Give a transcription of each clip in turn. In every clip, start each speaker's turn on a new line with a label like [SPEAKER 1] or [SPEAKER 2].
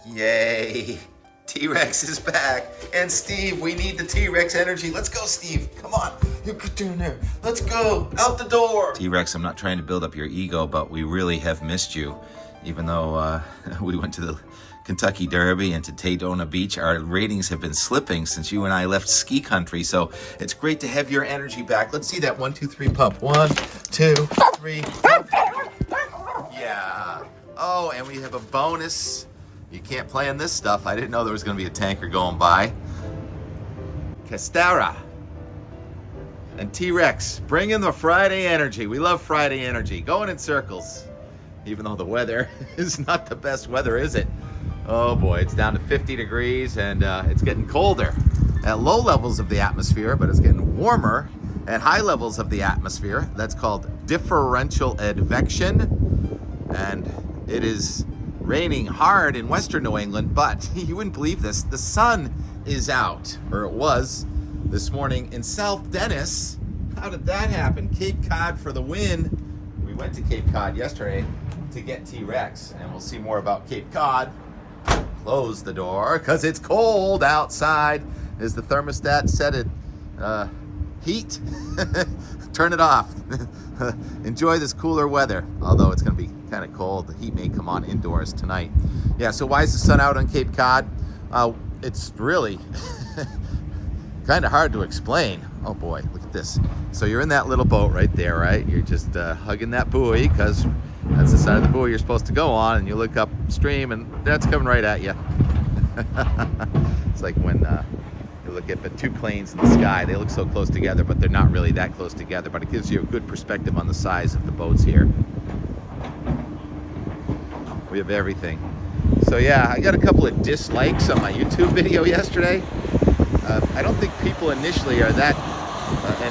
[SPEAKER 1] Yay! T-Rex is back. And Steve, we need the T-Rex energy. Let's go, Steve. Come on. You get down there. Let's go. Out the door. T-Rex, I'm not trying to build up your ego, but we really have missed you. Even though we went to the Kentucky Derby and to Daytona Beach, our ratings have been slipping since you and I left ski country. So it's great to have your energy back. Let's see that 1, 2, 3 pump. 1, 2, 3 pump. Yeah. Oh, and we have a bonus. You can't play on this stuff. I didn't know there was going to be a tanker going by. Castara and T-Rex, bring in the Friday energy. We love Friday energy. Going in circles. Even though the weather is not the best weather, is it? Oh boy, it's down to 50 degrees and it's getting colder at low levels of the atmosphere, but it's getting warmer at high levels of the atmosphere. That's called differential advection. And it is raining hard in western New England, but you wouldn't believe this. The sun is out, or it was this morning in South Dennis. How did that happen? Cape Cod for the win. We went to Cape Cod yesterday to get T-Rex, and we'll see more about Cape Cod. Close the door because it's cold outside. Is the thermostat set at heat? Turn it off. Enjoy this cooler weather, although it's going to be kind of cold. The heat may come on indoors tonight. Yeah, so why is the sun out on Cape Cod? It's really kind of hard to explain. Oh boy, look at this. So you're in that little boat right there, right? You're just hugging that buoy because that's the side of the buoy you're supposed to go on, and you look upstream and that's coming right at you. It's like when you look at the two planes in the sky. They look so close together, but they're not really that close together, but it gives you a good perspective on the size of the boats here. We have everything. So yeah, I got a couple of dislikes on my YouTube video yesterday. I don't think people initially are that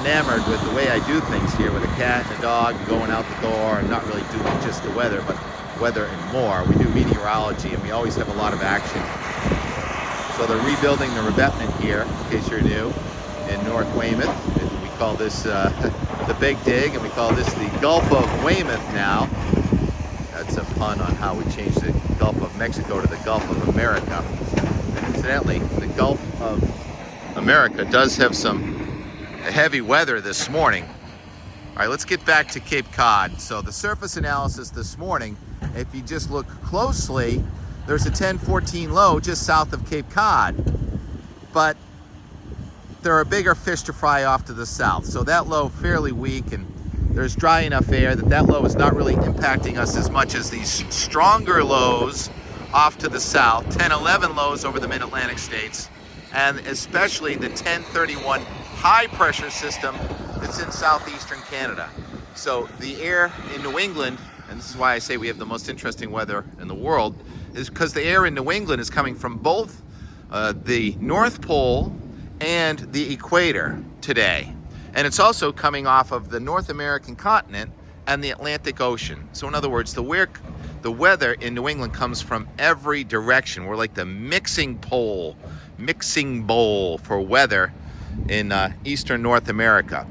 [SPEAKER 1] enamored with the way I do things here with a cat and a dog and going out the door and not really doing just the weather, but weather and more. We do meteorology and we always have a lot of action. So they're rebuilding the revetment here, in case you're new, in North Weymouth. We call this the Big Dig, and we call this the Gulf of Weymouth now. That's a pun on how we changed the Gulf of Mexico to the Gulf of America. And incidentally, the Gulf of America does have some heavy weather this morning. All right, let's get back to Cape Cod. So the surface analysis this morning, if you just look closely, there's a 10-14 low just south of Cape Cod, but there are bigger fish to fry off to the south. So that low fairly weak, and there's dry enough air that low is not really impacting us as much as these stronger lows off to the south, 10-11 lows over the mid-Atlantic states, and especially the 1031 high pressure system that's in southeastern Canada. So the air in New England, and this is why I say we have the most interesting weather in the world, is because the air in New England is coming from both the North Pole and the equator today. And it's also coming off of the North American continent and the Atlantic Ocean. So in other words, the weather in New England comes from every direction. We're like the mixing bowl for weather in eastern North America.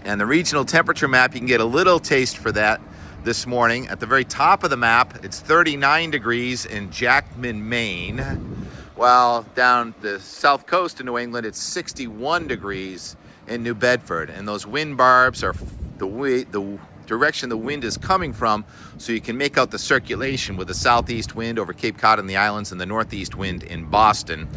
[SPEAKER 1] And the regional temperature map, you can get a little taste for that this morning. At the very top of the map, it's 39 degrees in Jackman, Maine, while down the south coast of New England, it's 61 degrees in New Bedford. And those wind barbs are the direction the wind is coming from, so you can make out the circulation with the southeast wind over Cape Cod and the islands and the northeast wind in Boston.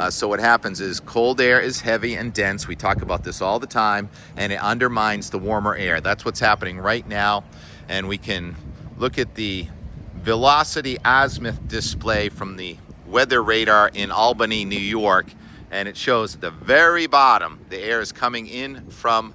[SPEAKER 1] So what happens is cold air is heavy and dense. We talk about this all the time, and it undermines the warmer air. That's what's happening right now. And we can look at the velocity azimuth display from the weather radar in Albany, New York, and it shows at the very bottom the air is coming in from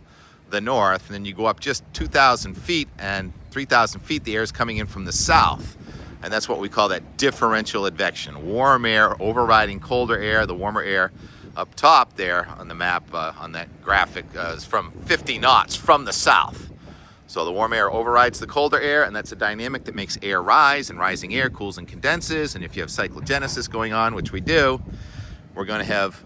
[SPEAKER 1] the north, and then you go up just 2,000 feet and 3,000 feet, the air is coming in from the south. And that's what we call that differential advection. Warm air overriding colder air. The warmer air up top there on the map, on that graphic, is from 50 knots from the south. So the warm air overrides the colder air, and that's a dynamic that makes air rise, and rising air cools and condenses. And if you have cyclogenesis going on, which we do, we're going to have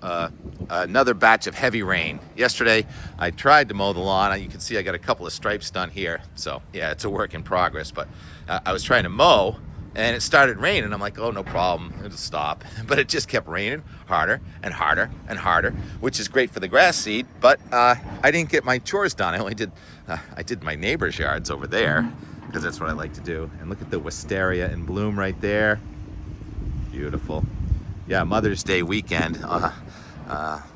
[SPEAKER 1] another batch of heavy rain. Yesterday, I tried to mow the lawn. You can see I got a couple of stripes done here. So yeah, it's a work in progress. But I was trying to mow And it started raining. I'm like, oh, no problem, it'll stop. But it just kept raining harder and harder and harder, which is great for the grass seed. But I didn't get my chores done. I did my neighbor's yards over there, because that's what I like to do. And look at the wisteria in bloom right there. Beautiful. Yeah, Mother's Day weekend.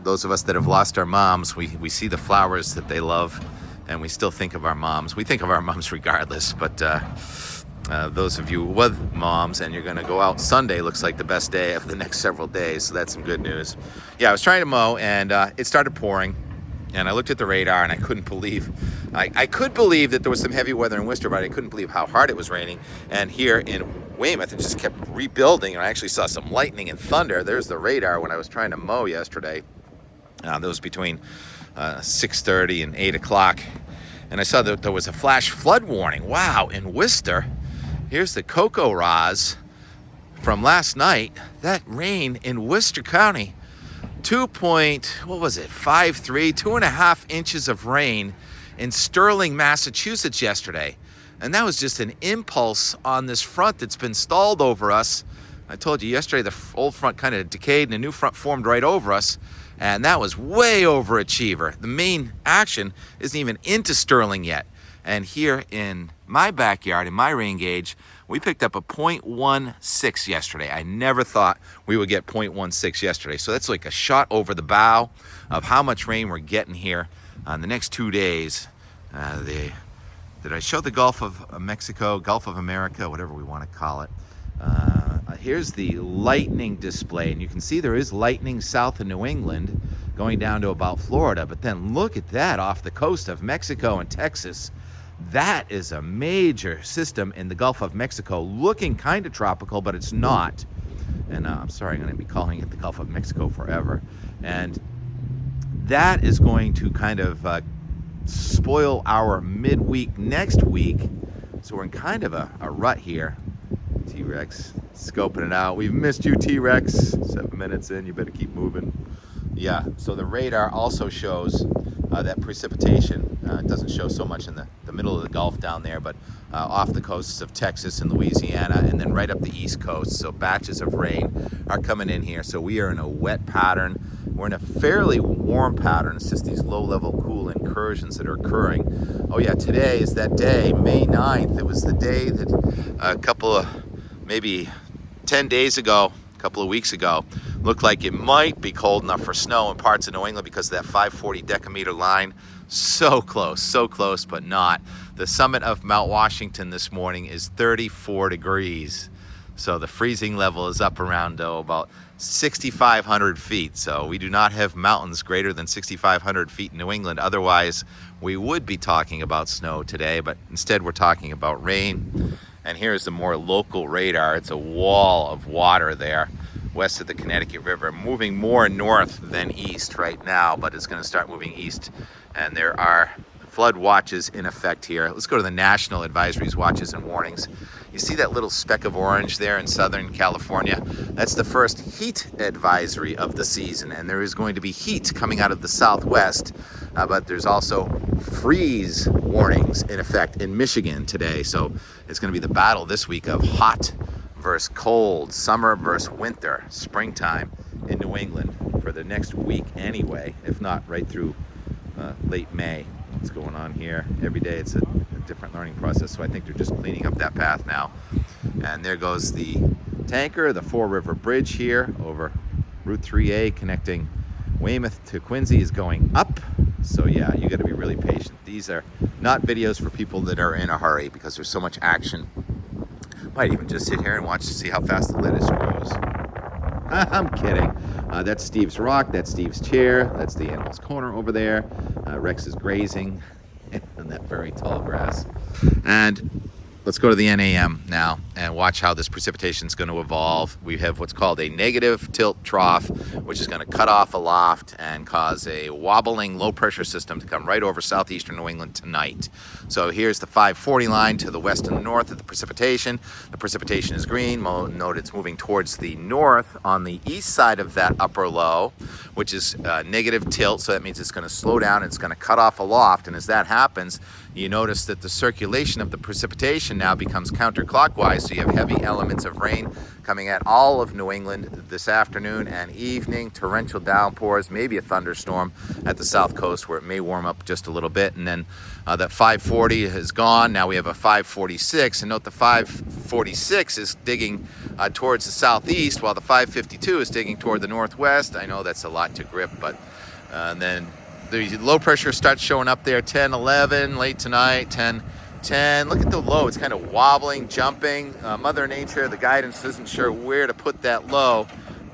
[SPEAKER 1] Those of us that have lost our moms, we see the flowers that they love, and we still think of our moms. We think of our moms regardless, but those of you with moms and you're going to go out Sunday, looks like the best day of the next several days, so that's some good news. Yeah, I was trying to mow, and it started pouring, and I looked at the radar, and I couldn't believe, I could believe that there was some heavy weather in Worcester, but I couldn't believe how hard it was raining. And here in Weymouth, it just kept rebuilding, and I actually saw some lightning and thunder. There's the radar when I was trying to mow yesterday. That was between 6:30 and 8 o'clock, and I saw that there was a flash flood warning. Wow, in Worcester. Here's the Cocoa Raz from last night. That rain in Worcester County, 2.5 inches of rain in Sterling, Massachusetts yesterday. And that was just an impulse on this front that's been stalled over us. I told you yesterday the old front kind of decayed and a new front formed right over us. And that was way overachiever. The main action isn't even into Sterling yet. And here in my backyard, in my rain gauge, we picked up a 0.16 yesterday. I never thought we would get 0.16 yesterday. So that's like a shot over the bow of how much rain we're getting here on the next 2 days. Did I show the Gulf of Mexico, Gulf of America, whatever we want to call it? Here's the lightning display, and you can see there is lightning south of New England going down to about Florida. But then look at that off the coast of Mexico and Texas. That is a major system in the Gulf of Mexico, looking kind of tropical, but it's not. And I'm sorry, I'm going to be calling it the Gulf of Mexico forever. And that is going to kind of spoil our midweek next week. So we're in kind of a rut here. T-Rex scoping it out. We've missed you, T-Rex. 7 minutes in, you better keep moving. Yeah, so the radar also shows that precipitation. It doesn't show so much in the middle of the Gulf down there, but off the coasts of Texas and Louisiana, and then right up the East Coast. So batches of rain are coming in here. So we are in a wet pattern. We're in a fairly warm pattern. It's just these low-level cool incursions that are occurring. Oh yeah, today is that day, May 9th. It was the day that a couple of, maybe 10 days ago, a couple of weeks ago, looked like it might be cold enough for snow in parts of New England because of that 540 decameter line. So close, but not. The summit of Mount Washington this morning is 34 degrees. So the freezing level is up around about 6,500 feet. So we do not have mountains greater than 6,500 feet in New England. Otherwise, we would be talking about snow today, but instead we're talking about rain. And here's the more local radar. It's a wall of water there west of the Connecticut River, moving more north than east right now, but it's going to start moving east. And there are flood watches in effect here. Let's go to the national advisories, watches, and warnings. You see that little speck of orange there in Southern California? That's the first heat advisory of the season, and there is going to be heat coming out of the southwest, but there's also freeze warnings in effect in Michigan today. So it's going to be the battle this week of hot versus cold, summer versus winter, springtime in New England for the next week anyway, if not right through late May. What's going on here? Every day it's a different learning process, so I think they're just cleaning up that path now. And there goes the tanker, the Four River Bridge here over Route 3A connecting Weymouth to Quincy is going up. So yeah, you got to be really patient. These are not videos for people that are in a hurry because there's so much action. Might even just sit here and watch to see how fast the lettuce grows. I'm kidding. That's Steve's rock, that's Steve's chair, that's the animal's corner over there. Rex is grazing on that very tall grass. And let's go to the NAM now and watch how this precipitation is going to evolve. We have what's called a negative tilt trough, which is going to cut off aloft and cause a wobbling low pressure system to come right over southeastern New England tonight. So here's the 540 line to the west and the north of the precipitation. The precipitation is green. Note it's moving towards the north on the east side of that upper low, which is negative tilt. So that means it's going to slow down. It's going to cut off aloft. And as that happens, you notice that the circulation of the precipitation now becomes counterclockwise So you have heavy elements of rain coming at all of New England this afternoon and evening. Torrential downpours, maybe a thunderstorm at the south coast where it may warm up just a little bit. And then that 540 is gone. Now we have a 546. And note the 546 is digging towards the southeast, while the 552 is digging toward the northwest. I know that's a lot to grip, but then the low pressure starts showing up there, 10, 11, late tonight, 10, 10. Look at the low. It's kind of wobbling, jumping. Mother Nature, the guidance isn't sure where to put that low,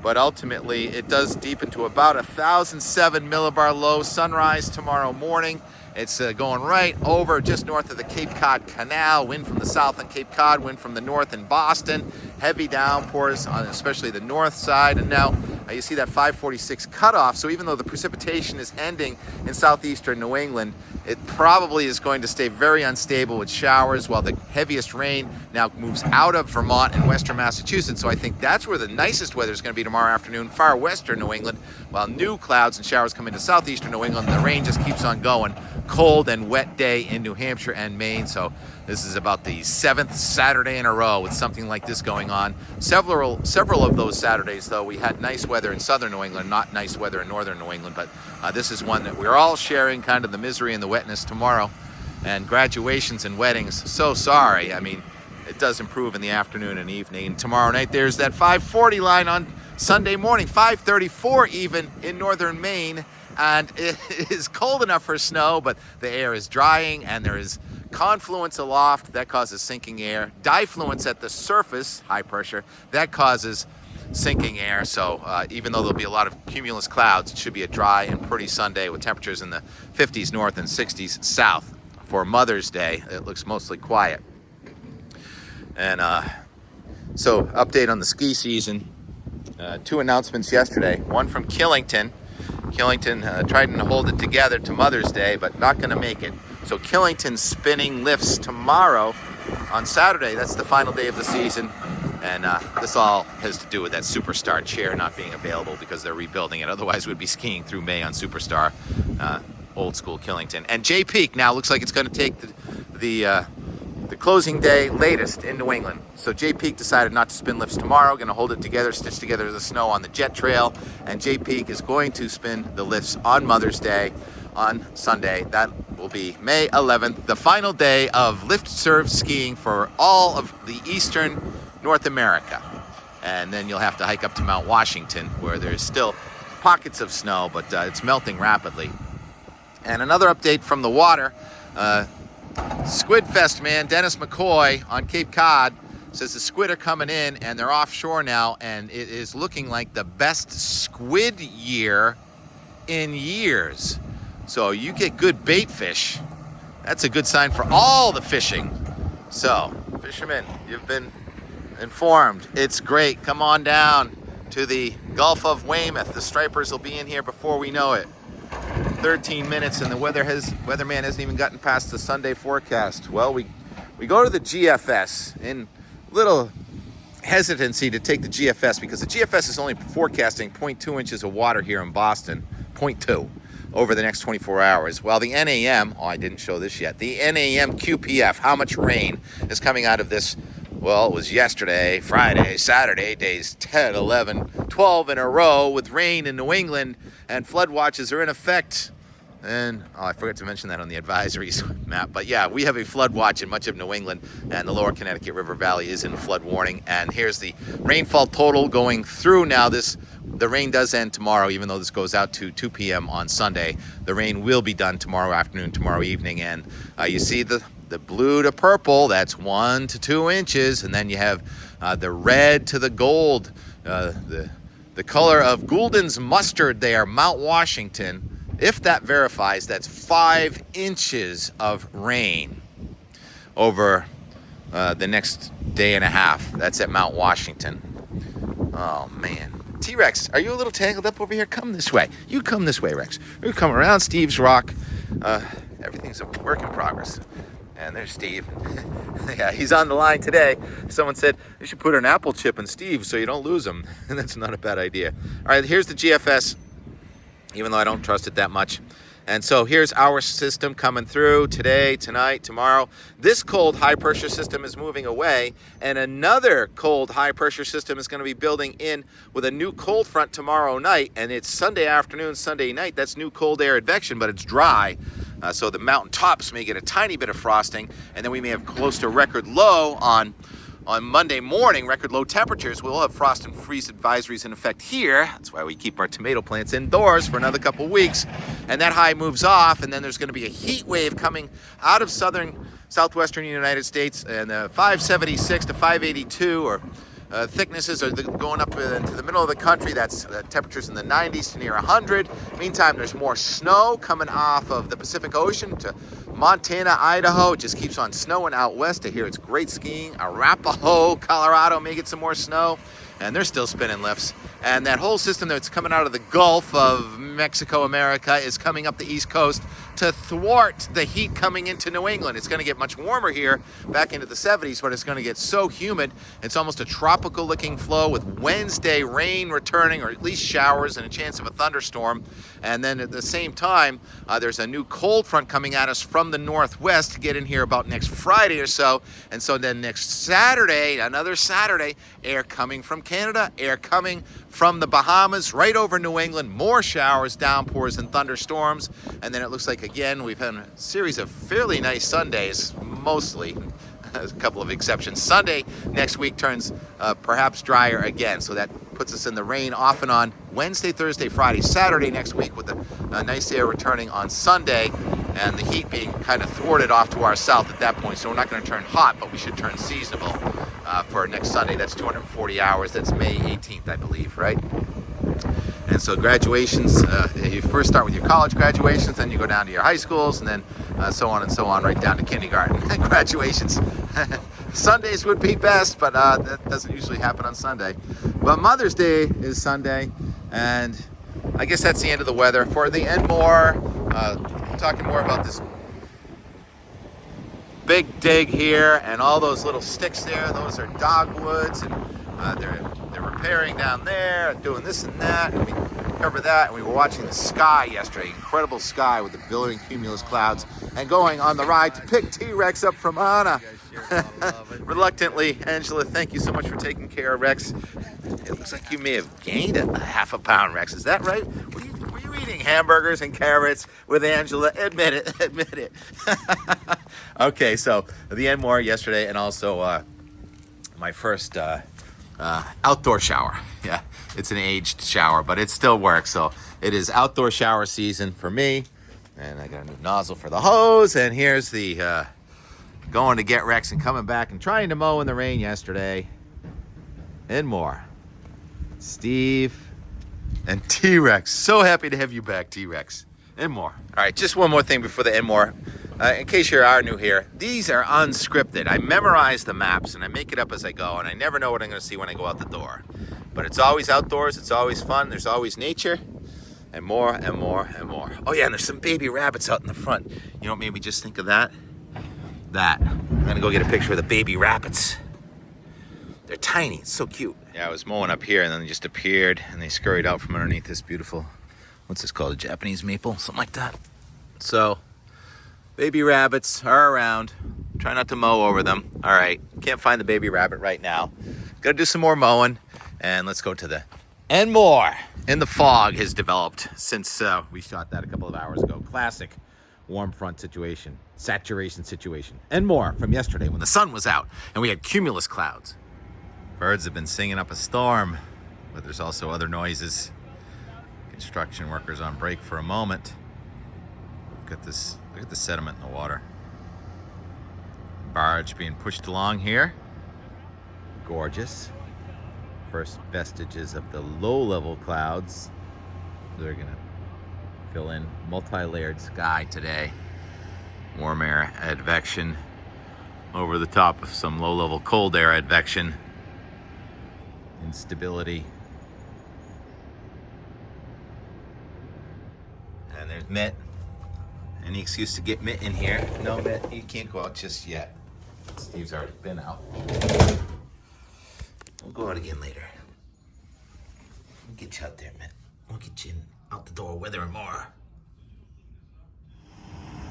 [SPEAKER 1] but ultimately it does deepen to about 1,007 millibar low. Sunrise tomorrow morning. It's going right over just north of the Cape Cod Canal. Wind from the south on Cape Cod, wind from the north in Boston. Heavy downpours on especially the north side. And now you see that 546 cutoff. So even though the precipitation is ending in southeastern New England, it probably is going to stay very unstable with showers, while the heaviest rain now moves out of Vermont and western Massachusetts. So I think that's where the nicest weather is going to be tomorrow afternoon, far western New England, while new clouds and showers come into southeastern New England. The rain just keeps on going. Cold and wet day in New Hampshire and Maine. So this is about the 7th Saturday in a row with something like this going on. Several of those Saturdays, though, we had nice weather in southern New England, not nice weather in northern New England. But this is one that we're all sharing, kind of the misery and the wetness tomorrow. And graduations and weddings, so sorry. I mean, it does improve in the afternoon and evening. And tomorrow night, there's that 540 line on Sunday morning, 534 even in northern Maine. And it is cold enough for snow, but the air is drying, and there is confluence aloft that causes sinking air. Difluence at the surface, high pressure, that causes sinking air. So even though there'll be a lot of cumulus clouds, it should be a dry and pretty Sunday with temperatures in the 50s north and 60s south. For Mother's Day, it looks mostly quiet. And so update on the ski season. 2 announcements yesterday. One from Killington. Killington trying to hold it together to Mother's Day, but not going to make it. So Killington spinning lifts tomorrow on Saturday. That's the final day of the season. And this all has to do with that Superstar chair not being available because they're rebuilding it. Otherwise, we'd be skiing through May on Superstar, old school Killington. And Jay Peak now looks like it's going to take the closing day latest in New England. So Jay Peak decided not to spin lifts tomorrow, going to hold it together, stitch together the snow on the jet trail, and Jay Peak is going to spin the lifts on Mother's Day on Sunday. That will be May 11th, the final day of lift serve skiing for all of the eastern North America. And then you'll have to hike up to Mount Washington, where there's still pockets of snow, but it's melting rapidly. And another update from the water, Squid Fest man Dennis McCoy on Cape Cod says the squid are coming in and they're offshore now, and it is looking like the best squid year in years. So you get good bait fish, that's a good sign for all the fishing. So fishermen, you've been informed. It's great. Come on down to the Gulf of Weymouth. The stripers will be in here before we know it. 13 minutes and the weatherman hasn't even gotten past the Sunday forecast. Well, we go to the GFS in little hesitancy to take the GFS because the GFS is only forecasting 0.2 inches of water here in Boston, 0.2 over the next 24 hours. While the NAM, I didn't show this yet, the NAM QPF, how much rain is coming out of this? Well, it was yesterday, Friday, Saturday, days 10, 11, 12 in a row with rain in New England, and flood watches are in effect. And I forgot to mention that on the advisories map. But yeah, we have a flood watch in much of New England, and the lower Connecticut River Valley is in flood warning. And here's the rainfall total going through now. The rain does end tomorrow, even though this goes out to 2 p.m. on Sunday. The rain will be done tomorrow afternoon, tomorrow evening. And you see the blue to purple, that's 1 to 2 inches. And then you have the red to the gold, the color of Goulden's mustard there, Mount Washington. If that verifies, that's 5 inches of rain over the next day and a half. That's at Mount Washington. Oh, man. T-Rex, are you a little tangled up over here? Come this way. You come this way, Rex. You come around Steve's rock. Everything's a work in progress. And there's Steve. Yeah, he's on the line today. Someone said, you should put an apple chip in Steve so you don't lose him. And that's not a bad idea. All right, here's the GFS, even though I don't trust it that much. And so here's our system coming through today, tonight, tomorrow. This cold high pressure system is moving away, and another cold high pressure system is going to be building in with a new cold front tomorrow night, and it's Sunday afternoon, Sunday night. That's new cold air advection, but it's dry. So the mountain tops may get a tiny bit of frosting, and then we may have close to record low on Monday morning, record low temperatures. We'll have frost and freeze advisories in effect here. That's why we keep our tomato plants indoors for another couple weeks. And that high moves off, and then there's going to be a heat wave coming out of southwestern United States, and 576 to 582 or thicknesses are going up into the middle of the country. That's temperatures in the 90s to near 100. Meantime, there's more snow coming off of the Pacific Ocean to Montana, Idaho. It just keeps on snowing out west. I hear it's great skiing. Arapahoe, Colorado may get some more snow, and they're still spinning lifts. And that whole system that's coming out of the Gulf of Mexico, America, is coming up the East Coast to thwart the heat coming into New England. It's going to get much warmer here, back into the 70s, but it's going to get so humid. It's almost a tropical looking flow with Wednesday rain returning, or at least showers and a chance of a thunderstorm. And then at the same time, there's a new cold front coming at us from the northwest to get in here about next Friday or so. And so then next Saturday, another Saturday, air coming from Canada, air coming from the Bahamas, right over New England, more showers, downpours, and thunderstorms. And then it looks like, again, we've had a series of fairly nice Sundays, mostly. A couple of exceptions. Sunday next week turns perhaps drier again, so that puts us in the rain off and on Wednesday, Thursday, Friday, Saturday next week, with the nice air returning on Sunday, and the heat being kind of thwarted off to our south at that point. So we're not going to turn hot, but we should turn seasonable for next Sunday. That's 240 hours. That's May 18th, I believe, right? And so graduations, you first start with your college graduations, then you go down to your high schools, and then so on and so on, right down to kindergarten graduations. Sundays would be best, but that doesn't usually happen on Sunday. But Mother's Day is Sunday, and I guess that's the end of the weather. For the Enmore, talking more about this big dig here, and all those little sticks there, those are dogwoods, and they're repairing down there, doing this and that, and we cover that. And we were watching the sky yesterday, incredible sky with the billowing cumulus clouds, and going on the ride to pick T-Rex up from Anna. Reluctantly, Angela, thank you so much for taking care of Rex. It looks like you may have gained a half a pound, Rex. Is that right? Were you eating hamburgers and carrots with Angela? Admit it, admit it. Okay, so the Enmore yesterday, and also my first outdoor shower. Yeah, it's an aged shower, but it still works. So it is outdoor shower season for me, and I got a new nozzle for the hose. And here's the going to get Rex and coming back and trying to mow in the rain yesterday. And more. Steve and T-Rex. So happy to have you back, T-Rex. And more. All right, just one more thing before the Enmore. In case you are new here, these are unscripted. I memorize the maps and I make it up as I go, and I never know what I'm going to see when I go out the door. But it's always outdoors, it's always fun, there's always nature, and more and more and more. Oh yeah, and there's some baby rabbits out in the front. You know what made me just think of that? I'm going to go get a picture of the baby rabbits. They're tiny, it's so cute. Yeah, I was mowing up here and then they just appeared and they scurried out from underneath this beautiful, what's this called, a Japanese maple, something like that. So, baby rabbits are around. Try not to mow over them. All right, can't find the baby rabbit right now. Gotta do some more mowing, and let's go to the Enmore. And the fog has developed since we shot that a couple of hours ago. Classic warm front situation, saturation situation. Enmore from yesterday when the sun was out and we had cumulus clouds. Birds have been singing up a storm, but there's also other noises. Construction workers on break for a moment. Look at this, look at the sediment in the water. Barge being pushed along here. Gorgeous. First vestiges of the low-level clouds. They're gonna fill in multi-layered sky today. Warm air advection over the top of some low-level cold air advection. Instability. And there's Mitt. Any excuse to get Mitt in here? No, Mitt, you can't go out just yet. Steve's already been out. We'll go out again later. We'll get you out there, Mitt. We'll get you out the door with her and more.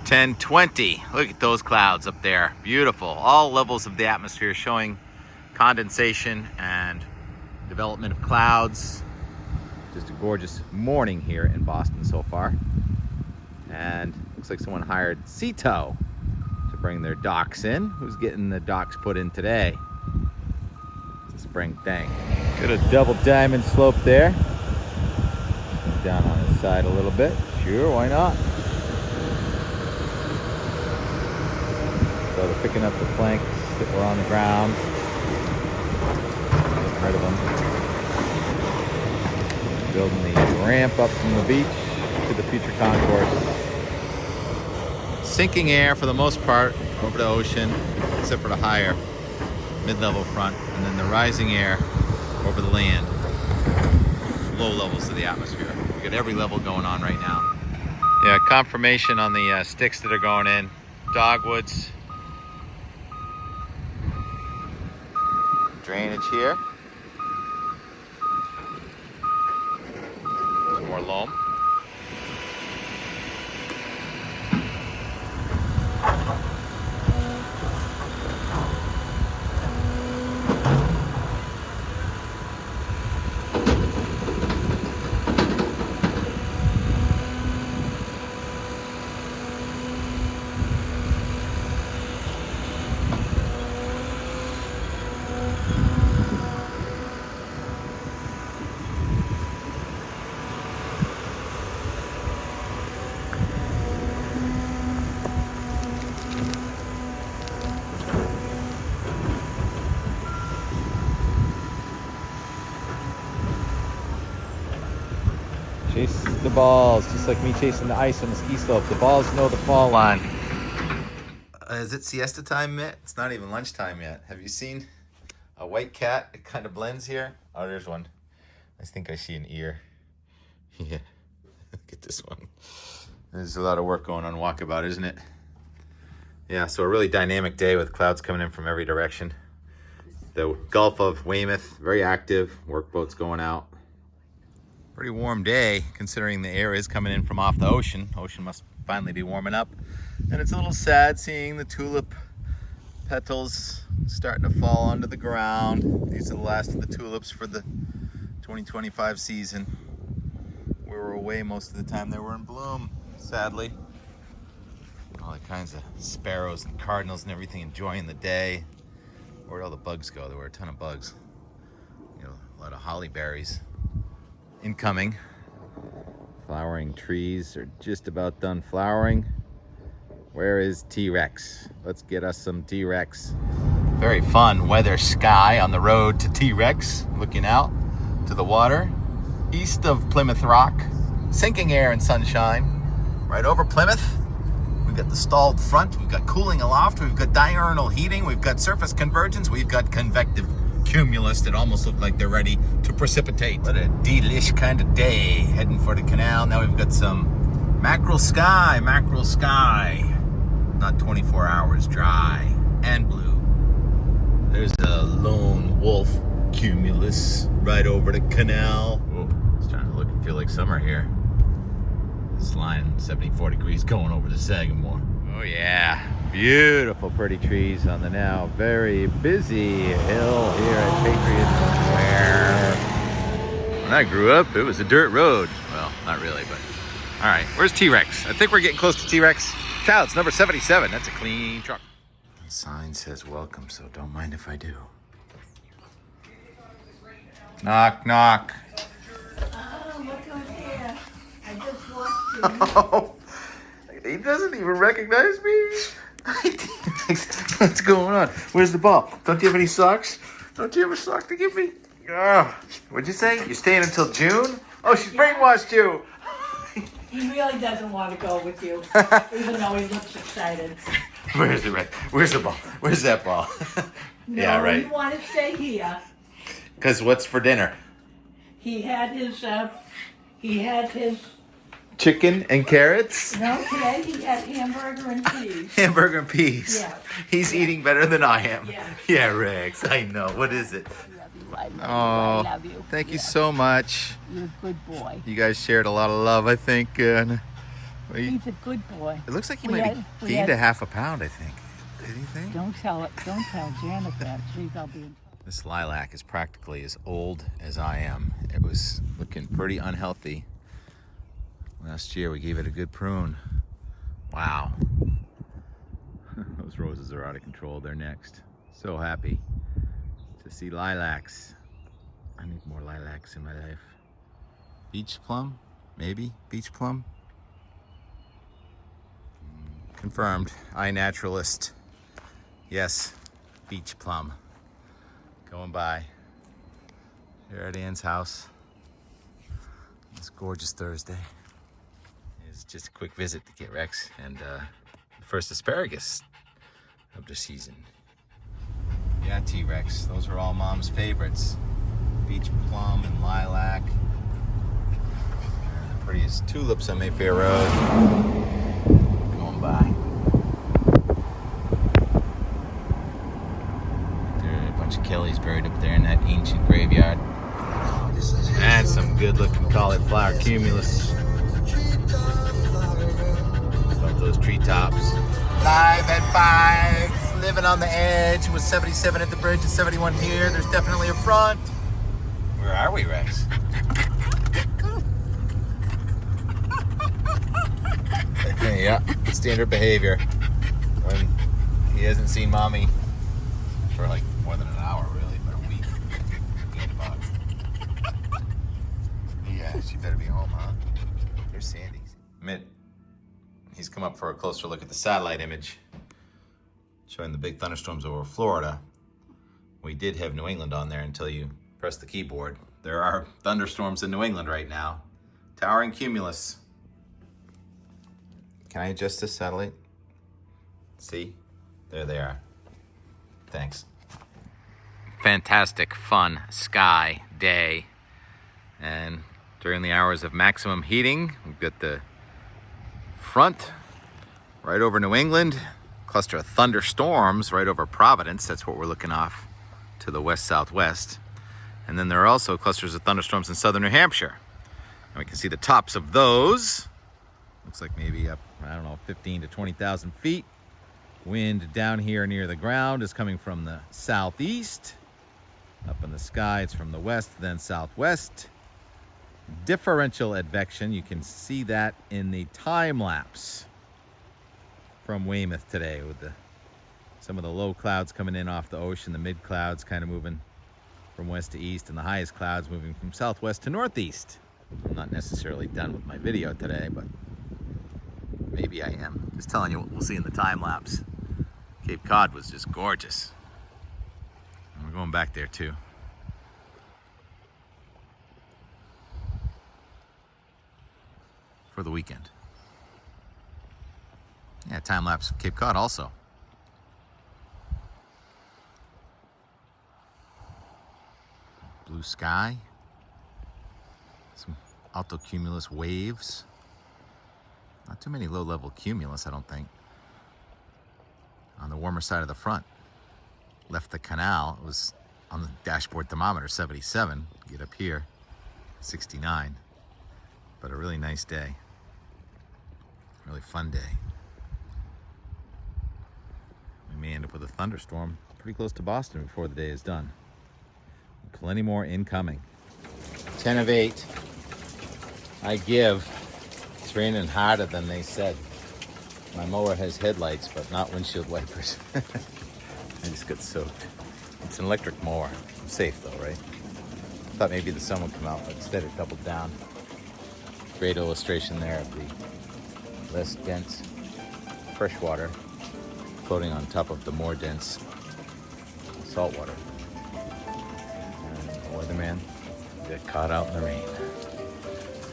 [SPEAKER 1] 10:20. Look at those clouds up there. Beautiful. All levels of the atmosphere showing condensation and development of clouds. Just a gorgeous morning here in Boston so far. And looks like someone hired Sea Tow to bring their docks in. Who's getting the docks put in today? It's a spring thing. Got a double diamond slope there. Down on the side a little bit. Sure, why not? So they're picking up the planks that were on the ground. Getting rid of them. Building the ramp up from the beach to the future concourse. Sinking air for the most part over the ocean, except for the higher mid-level front, and then the rising air over the land. Low levels of the atmosphere. We got every level going on right now. Yeah, confirmation on the sticks that are going in. Dogwoods. Drainage here. Some more loam. Chase the balls, just like me chasing the ice on the ski slope. The balls know the fall line. Is it siesta time yet? It's not even lunchtime yet. Have you seen a white cat? It kind of blends here. Oh, there's one. I think I see an ear. Yeah, look at this one. There's a lot of work going on walkabout, isn't it? Yeah, so a really dynamic day with clouds coming in from every direction. The Gulf of Weymouth, very active. Work boats going out. Pretty warm day, considering the air is coming in from off the ocean. Ocean must finally be warming up. And it's a little sad seeing the tulip petals starting to fall onto the ground. These are the last of the tulips for the 2025 season. We were away most of the time they were in bloom, sadly. All the kinds of sparrows and cardinals and everything enjoying the day. Where'd all the bugs go? There were a ton of bugs. You know, a lot of holly berries. Incoming. Flowering trees are just about done flowering. Where is T-Rex? Let's get us some T-Rex. Very fun weather sky on the road to T-Rex, looking out to the water east of Plymouth Rock. Sinking air and sunshine right over Plymouth. We've got the stalled front, we've got cooling aloft, we've got diurnal heating, we've got surface convergence, we've got convective cumulus that almost look like they're ready to precipitate. What a delish kind of day, heading for the canal. Now we've got some mackerel sky. Not 24 hours dry and blue. There's a lone wolf cumulus right over the canal. Oh, it's starting to look and feel like summer here. This line, 74 degrees going over the Sagamore. Oh yeah, beautiful pretty trees on the now very busy hill here at Patriot Square. When I grew up, it was a dirt road. Well, not really, but... All right, where's T-Rex? I think we're getting close to T-Rex. Ciao, it's number 77. That's a clean truck. The sign says welcome, so don't mind if I do. Knock, knock.
[SPEAKER 2] Oh, look who's here. I just watched you.
[SPEAKER 1] Oh, he doesn't even recognize me. What's going on? Where's the ball? Don't you have any socks? Don't you have a sock to give me? Oh, what'd you say? You're staying until June? Oh, she's brainwashed you.
[SPEAKER 2] He really doesn't want to go with you, even though he looks excited.
[SPEAKER 1] Where's the ball? Where's that ball?
[SPEAKER 2] No,
[SPEAKER 1] yeah, right.
[SPEAKER 2] you want to stay here.
[SPEAKER 1] Because what's for dinner?
[SPEAKER 2] He had his
[SPEAKER 1] Chicken and carrots?
[SPEAKER 2] No, today he had hamburger and peas.
[SPEAKER 1] Hamburger and peas.
[SPEAKER 2] Yeah.
[SPEAKER 1] He's eating better than I am.
[SPEAKER 2] Yeah.
[SPEAKER 1] Yeah, Rex. I know. What is it?
[SPEAKER 2] I love you.
[SPEAKER 1] Thank you so much.
[SPEAKER 2] You're a good boy.
[SPEAKER 1] You guys shared a lot of love, I think. And
[SPEAKER 2] He's a good boy.
[SPEAKER 1] It looks like he
[SPEAKER 2] We
[SPEAKER 1] might
[SPEAKER 2] had-
[SPEAKER 1] have
[SPEAKER 2] we
[SPEAKER 1] gained
[SPEAKER 2] had-
[SPEAKER 1] a half a pound, I think. Did you think?
[SPEAKER 2] Don't tell Janet that. She's I'll be in trouble.
[SPEAKER 1] This lilac is practically as old as I am. It was looking pretty unhealthy. Last year we gave it a good prune. Wow. Those roses are out of control. They're next. So happy to see lilacs. I need more lilacs in my life. Beach plum? Maybe? Beach plum? Confirmed. iNaturalist. Yes, beach plum. Going by. Here at Ann's house. It's gorgeous Thursday. It's just a quick visit to get Rex and the first asparagus of the season. Yeah, T-Rex. Those are all Mom's favorites. Beach plum and lilac. The prettiest tulips on Mayfair Road. Going by. Kelly's buried up there in that ancient graveyard. And some good looking cauliflower cumulus. Love those treetops. Live at 5, living on the edge with 77 at the bridge and 71 here. There's definitely a front. Where are we, Rex? Yeah, standard behavior. When he hasn't seen Mommy for like more than an hour, really, but a week. Yeah, she better be home, huh? There's Sandy. Mitt, he's come up for a closer look at the satellite image showing the big thunderstorms over Florida. We did have New England on there until you press the keyboard. There are thunderstorms in New England right now. Towering cumulus. Can I adjust this satellite? See? There they are. Thanks. Fantastic, fun sky day. And during the hours of maximum heating, we've got the front right over New England, cluster of thunderstorms right over Providence. That's what we're looking off to the west-southwest. And then there are also clusters of thunderstorms in southern New Hampshire. And we can see the tops of those. Looks like maybe up, I don't know, 15 to 20,000 feet. Wind down here near the ground is coming from the southeast. Up in the sky, it's from the west, then southwest. Differential advection, you can see that in the time lapse from Weymouth today with some of the low clouds coming in off the ocean, the mid clouds kind of moving from west to east, and the highest clouds moving from southwest to northeast. I'm not necessarily done with my video today, but maybe I am. Just telling you what we'll see in the time lapse. Cape Cod was just gorgeous. And we're going back there too. For the weekend. Yeah, time lapse Cape Cod also. Blue sky. Some altocumulus waves. Not too many low-level cumulus, I don't think. On the warmer side of the front. Left the canal. It was on the dashboard thermometer, 77. Get up here, 69. But a really nice day. Really fun day. We may end up with a thunderstorm pretty close to Boston before the day is done. Plenty more incoming. 10 of 8. I give. It's raining harder than they said. My mower has headlights, but not windshield wipers. I just got soaked. It's an electric mower. I'm safe though, right? Thought maybe the sun would come out, but instead it doubled down. Great illustration there of the less dense freshwater floating on top of the more dense saltwater. And the weatherman got caught out in the rain.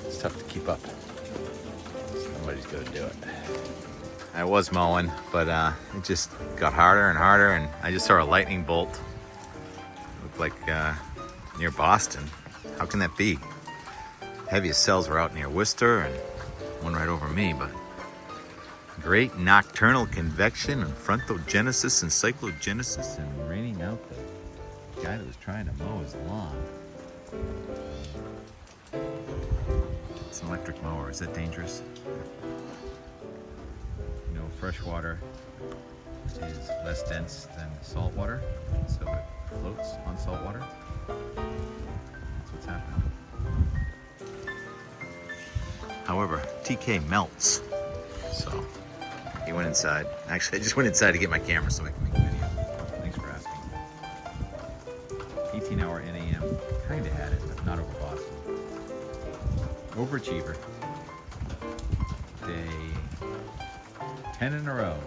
[SPEAKER 1] It's tough to keep up. Somebody's got to do it. I was mowing, but it just got harder and harder, and I just saw a lightning bolt. It looked like near Boston. How can that be? Heaviest cells were out near Worcester and one right over me, but great nocturnal convection and frontogenesis and cyclogenesis and raining out the guy that was trying to mow his lawn. It's an electric mower. Is that dangerous? fresh water is less dense than salt water, so it floats on salt water. That's what's happening. However, TK melts, so he went inside. Actually, I just went inside to get my camera so I can make a video. Thanks for asking. 18-hour NAM, kinda had it, but not over Boston. Overachiever. Day 10 in a row.